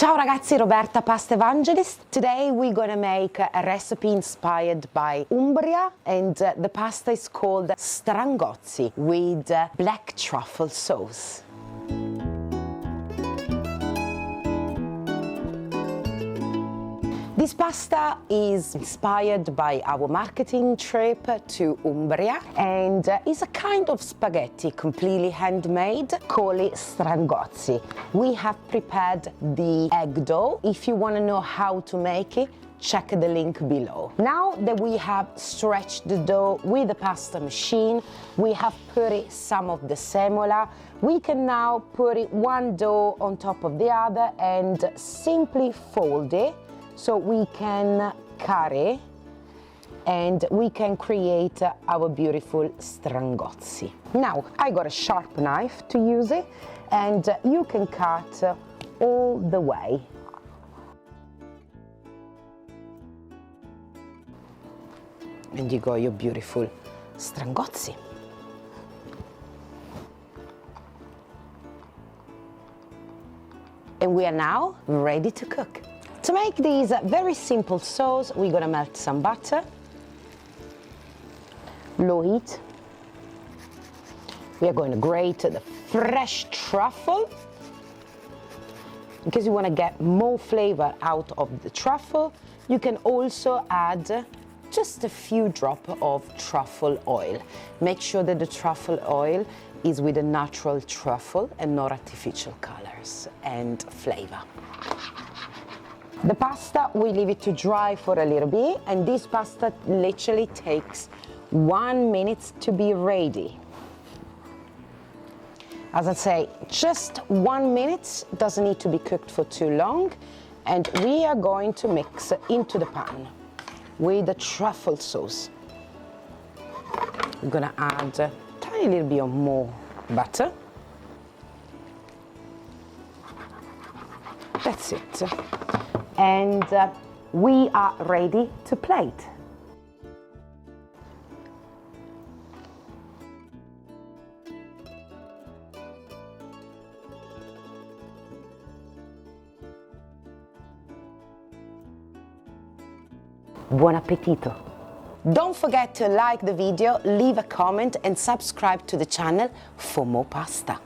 Ciao ragazzi, Roberta, Pasta Evangelist. Today we're gonna make a recipe inspired by Umbria, and the pasta is called Strangozzi with black truffle sauce. This pasta is inspired by our marketing trip to Umbria, and is a kind of spaghetti, completely handmade, called Strangozzi. We have prepared the egg dough. If you want to know how to make it, check the link below. Now that we have stretched the dough with the pasta machine, we have put some of the semola. We can now put one dough on top of the other and simply fold it, so we can carry and we can create our beautiful Strangozzi. Now, I got a sharp knife to use it, and you can cut all the way. And you got your beautiful Strangozzi. And we are now ready to cook. To make these very simple sauce, we're gonna melt some butter, low heat. We are going to grate the fresh truffle, because you want to get more flavor out of the truffle. You can also add just a few drops of truffle oil. Make sure that the truffle oil is with a natural truffle and not artificial colors and flavor. The pasta, we leave it to dry for a little bit, and this pasta literally takes 1 minute to be ready. As I say, just 1 minute, doesn't need to be cooked for too long, and we are going to mix into the pan with the truffle sauce. I'm gonna add a tiny little bit more butter. That's it. And we are ready to plate. Buon appetito! Don't forget to like the video, leave a comment and subscribe to the channel for more pasta.